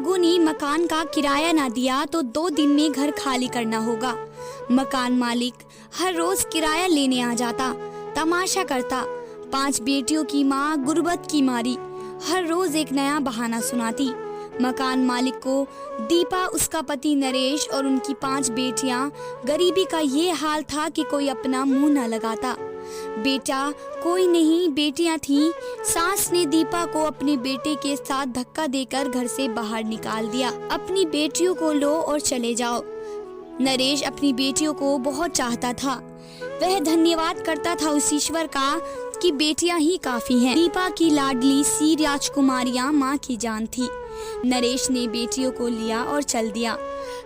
लोगों ने मकान का किराया ना दिया तो 2 दिन में घर खाली करना होगा। मकान मालिक हर रोज किराया लेने आ जाता, तमाशा करता। 5 बेटियों की माँ गुर्बत की मारी हर रोज एक नया बहाना सुनाती। मकान मालिक को दीपा, उसका पति नरेश और उनकी 5 बेटियां, गरीबी का ये हाल था कि कोई अपना मुंह न लगाता। बेटा कोई नहीं, बेटियां थीं। सास ने दीपा को अपने बेटे के साथ धक्का देकर घर से बाहर निकाल दिया। अपनी बेटियों को लो और चले जाओ। नरेश अपनी बेटियों को बहुत चाहता था। वह धन्यवाद करता था उस ईश्वर का कि बेटियां ही काफी हैं। दीपा की लाडली सी राजकुमारियां माँ की जान थी। नरेश ने बेटियों को लिया और चल दिया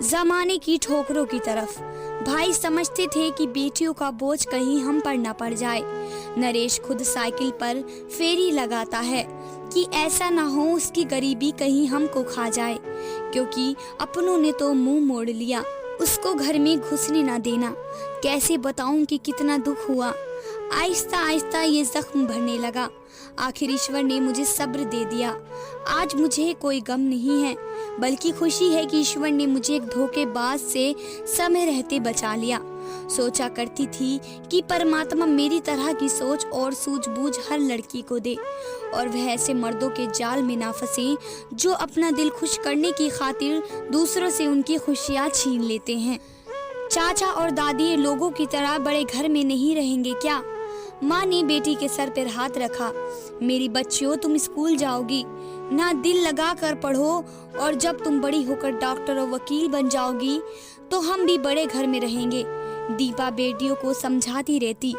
जमाने की ठोकरों की तरफ। भाई समझते थे कि बेटियों का बोझ कहीं हम पर न पड़ जाए। नरेश खुद साइकिल पर फेरी लगाता है कि ऐसा ना हो उसकी गरीबी कहीं हमको खा जाए, क्योंकि अपनों ने तो मुंह मोड़ लिया। उसको घर में घुसने ना देना। कैसे बताऊं कि कितना दुख हुआ। आहिस्ता आहिस्ता ये जख्म भरने लगा। आखिर ईश्वर ने मुझे सब्र दे दिया। आज मुझे कोई गम नहीं है, बल्कि खुशी है कि ईश्वर ने मुझे एक धोखेबाज से समय रहते बचा लिया। सोचा करती थी कि परमात्मा मेरी तरह की सोच और सूझबूझ हर लड़की को दे, और वह ऐसे मर्दों के जाल में ना फंसे जो अपना दिल खुश करने की खातिर दूसरों से उनकी खुशियाँ छीन लेते हैं। चाचा और दादी लोगों की तरह बड़े घर में नहीं रहेंगे क्या? माँ ने बेटी के सर पर हाथ रखा। मेरी बच्चियों, तुम स्कूल जाओगी ना, दिल लगा कर पढ़ो, और जब तुम बड़ी होकर डॉक्टर और वकील बन जाओगी तो हम भी बड़े घर में रहेंगे। दीपा बेटियों को समझाती रहती।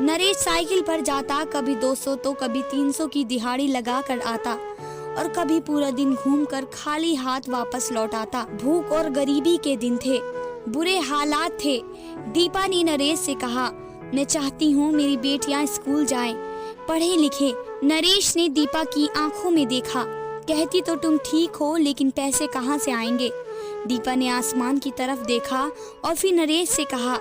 नरेश साइकिल पर जाता, कभी 200 तो कभी 300 की दिहाड़ी लगा कर आता, और कभी पूरा दिन घूमकर खाली हाथ वापस लौट आता। भूख और गरीबी के दिन थे, बुरे हालात थे। दीपा ने नरेश से कहा, मैं चाहती हूँ मेरी बेटियां स्कूल जाएं, पढ़े लिखे। नरेश ने दीपा की आंखों में देखा। कहती तो तुम ठीक हो, लेकिन पैसे कहाँ से आएंगे? दीपा ने आसमान की तरफ देखा और फिर नरेश से कहा,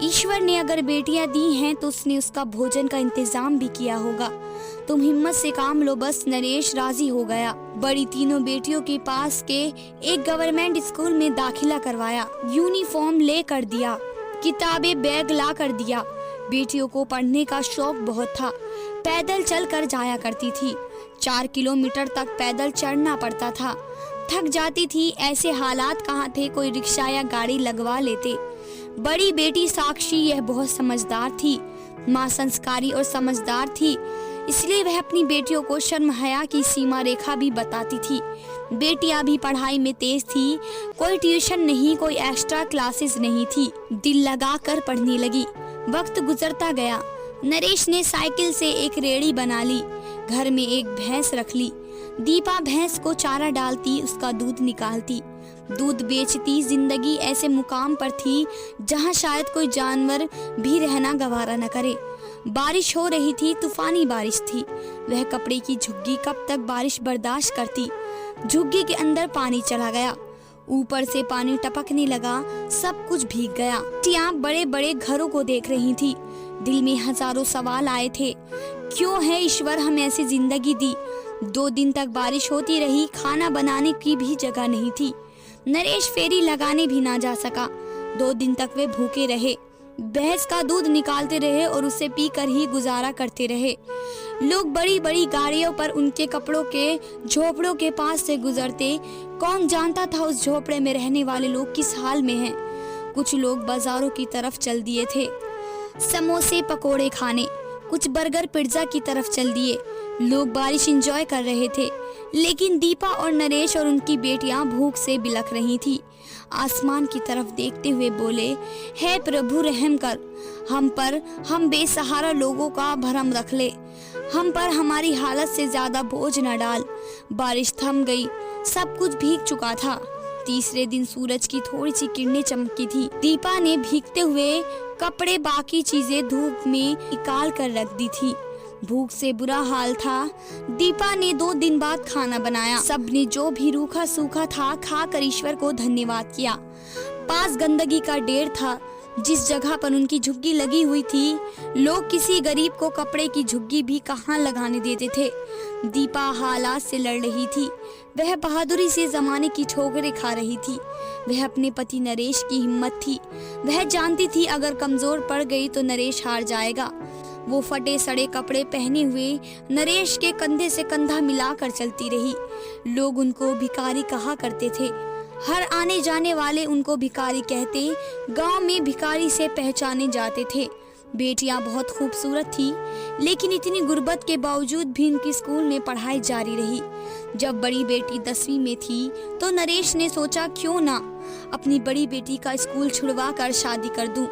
ईश्वर ने अगर बेटियां दी हैं तो उसने उसका भोजन का इंतजाम भी किया होगा। तुम हिम्मत से काम लो बस। नरेश राजी हो गया। बड़ी तीनों बेटियों के पास के एक गवर्नमेंट स्कूल में दाखिला करवाया। यूनिफॉर्म ले कर दिया, किताबें बैग ला कर दिया। बेटियों को पढ़ने का शौक बहुत था। पैदल चल कर जाया करती थी। 4 किलोमीटर तक पैदल चढ़ना पड़ता था। थक जाती थी। ऐसे हालात कहाँ थे, कोई रिक्शा या गाड़ी लगवा लेते। बड़ी बेटी साक्षी यह बहुत समझदार थी। माँ संस्कारी और समझदार थी, इसलिए वह अपनी बेटियों को शर्म हया की सीमा रेखा भी बताती थी। बेटियां भी पढ़ाई में तेज थी। कोई ट्यूशन नहीं, कोई एक्स्ट्रा क्लासेस नहीं थी। दिल लगा कर पढ़ने लगी। वक्त गुजरता गया। नरेश ने साइकिल से एक रेड़ी बना ली। घर में एक भैंस रख ली। दीपा भैंस को चारा डालती, उसका दूध निकालती, दूध बेचती। जिंदगी ऐसे मुकाम पर थी जहां शायद कोई जानवर भी रहना गवारा न करे। बारिश हो रही थी, तूफानी बारिश थी। वह कपड़े की झुग्गी कब तक बारिश बर्दाश्त करती? झुग्गी के अंदर पानी चला गया। ऊपर से पानी टपकने लगा। सब कुछ भीग गया। बेटियां बड़े बड़े घरों को देख रही थी। दिल में हजारों सवाल आए थे। क्यों है ईश्वर हमें ऐसी जिंदगी दी? 2 दिन तक बारिश होती रही। खाना बनाने की भी जगह नहीं थी। नरेश फेरी लगाने भी ना जा सका। 2 दिन तक वे भूखे रहे। भैंस का दूध निकालते रहे और उसे पीकर ही गुजारा करते रहे। लोग बड़ी बड़ी गाड़ियों पर उनके कपड़ों के झोपड़ों के पास से गुजरते। कौन जानता था उस झोपड़े में रहने वाले लोग किस हाल में हैं। कुछ लोग बाजारों की तरफ चल दिए थे समोसे पकोड़े खाने। कुछ बर्गर पिज्जा की तरफ चल दिए। लोग बारिश एंजॉय कर रहे थे, लेकिन दीपा और नरेश और उनकी बेटियां भूख से बिलख रही थी। आसमान की तरफ देखते हुए बोले, हे प्रभु रहम कर हम पर, हम बेसहारा लोगों का भरम रख ले। हम पर हमारी हालत से ज्यादा बोझ न डाल। बारिश थम गई। सब कुछ भीग चुका था। तीसरे दिन सूरज की थोड़ी सी किरणें चमकी थी। दीपा ने भीगते हुए कपड़े, बाकी चीजें धूप में निकाल कर रख दी थी। भूख से बुरा हाल था। दीपा ने 2 दिन बाद खाना बनाया। सबने जो भी रूखा सूखा था खाकर ईश्वर को धन्यवाद किया। पास गंदगी का ढेर था। जिस जगह पर उनकी झुग्गी लगी हुई थी, लोग किसी गरीब को कपड़े की झुग्गी भी कहाँ लगाने देते थे। दीपा हालात से लड़ रही थी। वह बहादुरी से जमाने की ठोकरें खा रही थी। वह अपने पति नरेश की हिम्मत थी। वह जानती थी अगर कमजोर पड़ गई तो नरेश हार जाएगा। वो फटे सड़े कपड़े पहने हुए नरेश के कंधे से कंधा मिलाकर चलती रही। लोग उनको भिखारी कहा करते थे। हर आने जाने वाले उनको भिखारी कहते। गांव में भिखारी से पहचाने जाते थे। बेटियां बहुत खूबसूरत थी, लेकिन इतनी गुर्बत के बावजूद भी उनकी स्कूल में पढ़ाई जारी रही। जब बड़ी बेटी 10वीं में थी तो नरेश ने सोचा क्यों ना अपनी बड़ी बेटी का स्कूल छुड़वा कर शादी कर दूं।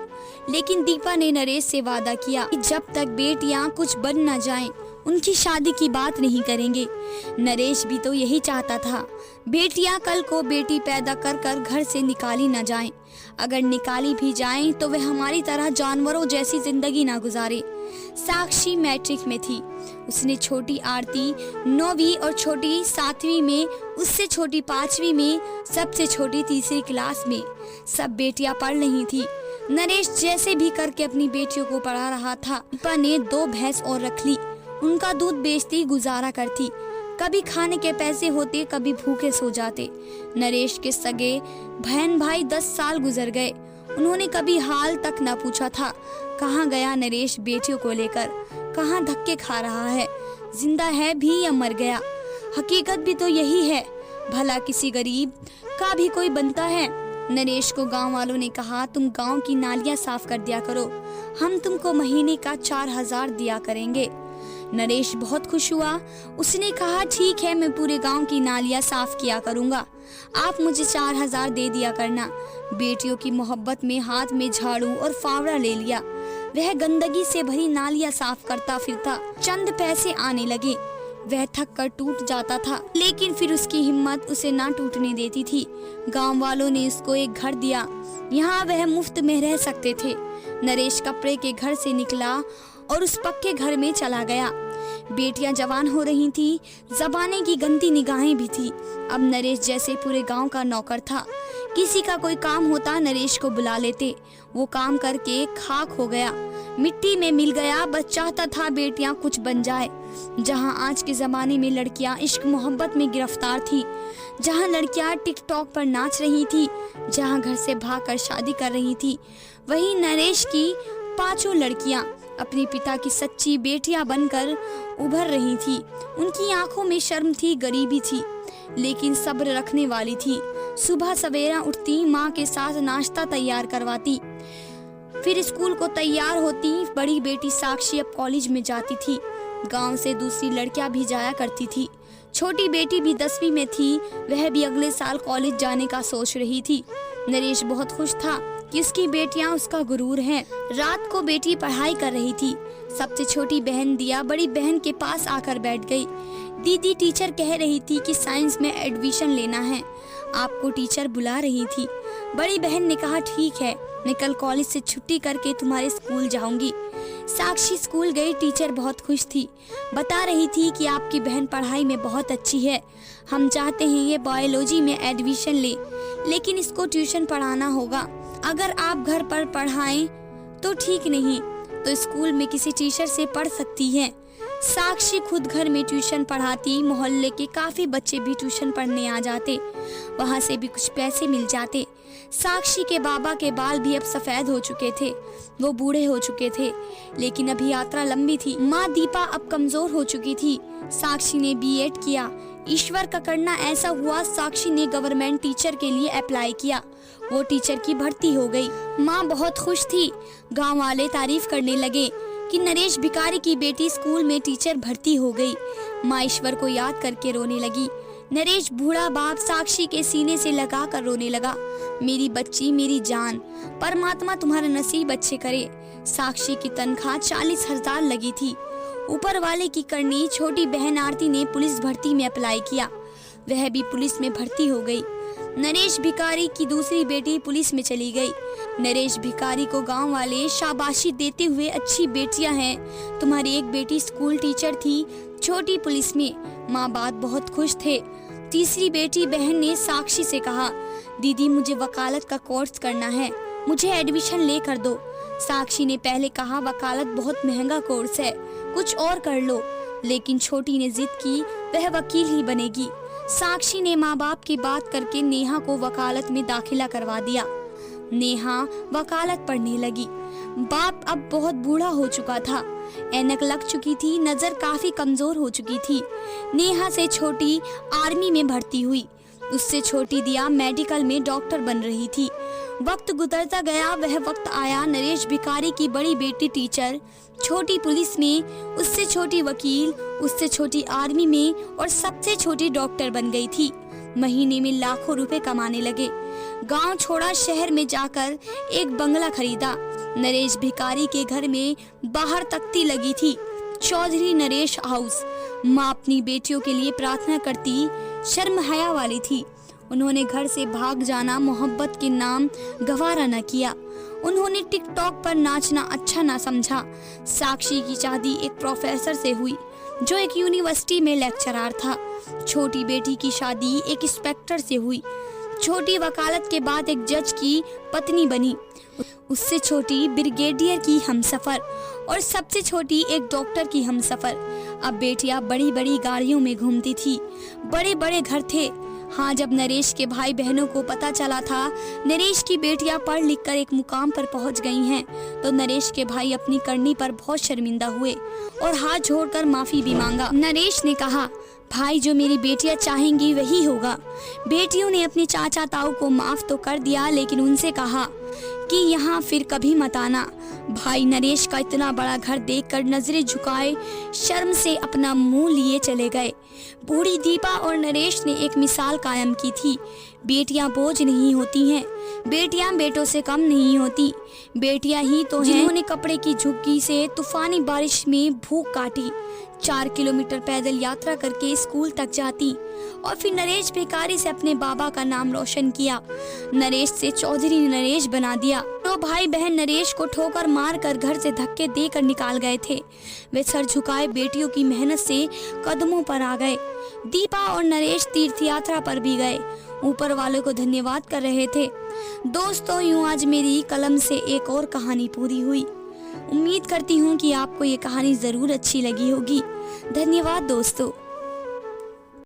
लेकिन दीपा ने नरेश से वादा किया कि जब तक बेटियां कुछ बन न जाएं, उनकी शादी की बात नहीं करेंगे। नरेश भी तो यही चाहता था, बेटियां कल को बेटी पैदा कर कर घर से निकाली न जाएं। अगर निकाली भी जाएं तो वह हमारी तरह जानवरों जैसी जिंदगी ना गुजारे। साक्षी मैट्रिक में थी। उसने छोटी आरती 9वीं और छोटी 7वीं में, उससे छोटी 5वीं में, सबसे छोटी 3री क्लास में। सब बेटियां पढ़ रही थी। नरेश जैसे भी करके अपनी बेटियों को पढ़ा रहा था। दीपा ने 2 भैंस और रख ली। उनका दूध बेचती गुजारा करती। कभी खाने के पैसे होते, कभी भूखे सो जाते। नरेश के सगे बहन भाई 10 साल गुजर गए। उन्होंने कभी हाल तक न पूछा था। कहाँ गया नरेश बेटियों को लेकर, कहाँ धक्के खा रहा है, जिंदा है भी या मर गया। हकीकत भी तो यही है, भला किसी गरीब का भी कोई बनता है। नरेश को गांव वालों ने कहा, तुम गांव की नालियां साफ कर दिया करो, हम तुमको महीने का 4000 दिया करेंगे। नरेश बहुत खुश हुआ। उसने कहा, ठीक है, मैं पूरे गांव की नालियां साफ किया करूंगा, आप मुझे 4000 दे दिया करना। बेटियों की मोहब्बत में हाथ में झाड़ू और फावड़ा ले लिया। वह गंदगी से भरी नालियां साफ करता फिरता। चंद पैसे आने लगे। वह थक कर टूट जाता था, लेकिन फिर उसकी हिम्मत उसे ना टूटने देती थी। गांव वालों ने उसको एक घर दिया, यहाँ वह मुफ्त में रह सकते थे। नरेश कपड़े के घर से निकला और उस पक्के घर में चला गया। बेटियां जवान हो रही थी, ज़माने की गंदी निगाहें भी थी। अब नरेश जैसे पूरे गांव का नौकर था। किसी का कोई काम होता नरेश को बुला लेते। वो काम करके खाक हो गया, मिट्टी में मिल गया। बस चाहता था बेटियां कुछ बन जाए। जहां आज के जमाने में लड़कियां इश्क मोहब्बत में गिरफ्तार थी, जहां लड़कियां टिकटॉक पर नाच रही थी, जहां घर से भागकर शादी कर रही थी, वहीं नरेश की 5 लड़कियां अपने पिता की सच्ची बेटियां बनकर उभर रही थी। उनकी आंखों में शर्म थी, गरीबी थी, लेकिन सब्र रखने वाली थी। सुबह सवेरा उठती, माँ के साथ नाश्ता तैयार करवाती, फिर स्कूल को तैयार होती। बड़ी बेटी साक्षी अब कॉलेज में जाती थी। गांव से दूसरी लड़कियां भी जाया करती थी। छोटी बेटी भी 10वीं में थी। वह भी अगले साल कॉलेज जाने का सोच रही थी। नरेश बहुत खुश था कि उसकी बेटियां उसका गुरूर हैं। रात को बेटी पढ़ाई कर रही थी। सबसे छोटी बहन दिया बड़ी बहन के पास आकर बैठ गई। दीदी, टीचर कह रही थी कि साइंस में एडमिशन लेना है, आपको टीचर बुला रही थी। बड़ी बहन ने कहा, ठीक है, मैं कल कॉलेज से छुट्टी करके तुम्हारे स्कूल जाऊंगी। साक्षी स्कूल गई। टीचर बहुत खुश थी, बता रही थी कि आपकी बहन पढ़ाई में बहुत अच्छी है, हम चाहते हैं ये बायोलॉजी में एडमिशन ले, लेकिन इसको ट्यूशन पढ़ाना होगा। अगर आप घर पर पढ़ाएं तो ठीक, नहीं तो स्कूल में किसी टीचर से पढ़ सकती हैं। साक्षी खुद घर में ट्यूशन पढ़ाती। मोहल्ले के काफी बच्चे भी ट्यूशन पढ़ने आ जाते, वहाँ से भी कुछ पैसे मिल जाते। साक्षी के बाबा के बाल भी अब सफेद हो चुके थे, वो बूढ़े हो चुके थे, लेकिन अभी यात्रा लंबी थी। माँ दीपा अब कमजोर हो चुकी थी। साक्षी ने बीएड किया। ईश्वर का करना ऐसा हुआ, साक्षी ने गवर्नमेंट टीचर के लिए अप्लाई किया। वो टीचर की भर्ती हो गई। माँ बहुत खुश थी। गाँव वाले तारीफ करने लगे कि नरेश भिखारी की बेटी स्कूल में टीचर भर्ती हो गई। माँ ईश्वर को याद करके रोने लगी। नरेश बूढ़ा बाप साक्षी के सीने से लगा कर रोने लगा, मेरी बच्ची, मेरी जान, परमात्मा तुम्हारा नसीब अच्छे करे। साक्षी की तनख्वाह 40,000 लगी थी। ऊपर वाले की करनी। छोटी बहन आरती ने पुलिस भर्ती में अप्लाई किया, वह भी पुलिस में भर्ती हो गई। नरेश भिखारी की दूसरी बेटी पुलिस में चली गई। नरेश भिखारी को गांव वाले शाबाशी देते हुए, अच्छी बेटियां हैं, तुम्हारी एक बेटी स्कूल टीचर थी, छोटी पुलिस में। माँ बाप बहुत खुश थे। तीसरी बेटी बहन ने साक्षी से कहा, दीदी मुझे वकालत का कोर्स करना है, मुझे एडमिशन ले कर दो। साक्षी ने पहले कहा, वकालत बहुत महंगा कोर्स है, कुछ और कर लो, लेकिन छोटी ने जिद की वह वकील ही बनेगी। साक्षी ने माँ बाप की बात करके नेहा को वकालत में दाखिला करवा दिया। नेहा वकालत पढ़ने लगी। बाप अब बहुत बूढ़ा हो चुका था, ऐनक लग चुकी थी, नजर काफी कमजोर हो चुकी थी। नेहा से छोटी आर्मी में भर्ती हुई, उससे छोटी दिया मेडिकल में डॉक्टर बन रही थी। वक्त गुजरता गया, वह वक्त आया नरेश भिखारी की बड़ी बेटी टीचर, छोटी पुलिस में, उससे छोटी वकील, उससे छोटी आर्मी में और सबसे छोटी डॉक्टर बन गई थी। महीने में लाखों रुपए कमाने लगे। गांव छोड़ा, शहर में जाकर एक बंगला खरीदा। नरेश भिखारी के घर में बाहर तख्ती लगी थी, चौधरी नरेश हाउस। माँ अपनी बेटियों के लिए प्रार्थना करती, शर्म हया वाली थी। उन्होंने घर से भाग जाना मोहब्बत के नाम गवारा न किया। उन्होंने टिकटॉक पर नाचना अच्छा ना समझा। साक्षी की शादी एक प्रोफेसर से हुई जो एक यूनिवर्सिटी में लेक्चरर था। छोटी बेटी की शादी एक इंस्पेक्टर से हुई। छोटी वकालत के बाद एक जज की पत्नी बनी। उससे छोटी ब्रिगेडियर की हमसफर और सबसे छोटी एक डॉक्टर की हमसफर। अब बेटियां बड़ी बड़ी गाड़ियों में घूमती थी, बड़े बड़े घर थे। हाँ, जब नरेश के भाई बहनों को पता चला था नरेश की बेटियां पढ़ लिख कर एक मुकाम पर पहुंच गई हैं, तो नरेश के भाई अपनी करनी पर बहुत शर्मिंदा हुए और हाथ जोड़कर माफी भी मांगा। नरेश ने कहा, भाई जो मेरी बेटियां चाहेंगी वही होगा। बेटियों ने अपने चाचा ताऊ को माफ तो कर दिया, लेकिन उनसे कहा कि यहाँ फिर कभी मत आना। भाई नरेश का इतना बड़ा घर देखकर नजरें झुकाए शर्म से अपना मुंह लिए चले गए। बूढ़ी दीपा और नरेश ने एक मिसाल कायम की थी, बेटियां बोझ नहीं होती हैं, बेटियां बेटों से कम नहीं होती। बेटियां ही तो हैं जिन्होंने कपड़े की झुग्गी से तूफानी बारिश में भूख काटी, 4 किलोमीटर पैदल यात्रा करके स्कूल तक जाती और फिर नरेश भिखारी से अपने बाबा का नाम रोशन किया। नरेश से चौधरी नरेश बना दिया। तो भाई बहन नरेश को ठोकर मार कर घर से धक्के देकर निकाल गए थे। वे सर झुकाए बेटियों की मेहनत से कदमों पर आ गए। दीपा और नरेश तीर्थ यात्रा पर भी गए, ऊपर वाले को धन्यवाद कर रहे थे। दोस्तों, यूं आज मेरी कलम से एक और कहानी पूरी हुई। उम्मीद करती हूँ कि आपको ये कहानी जरूर अच्छी लगी होगी। धन्यवाद दोस्तों।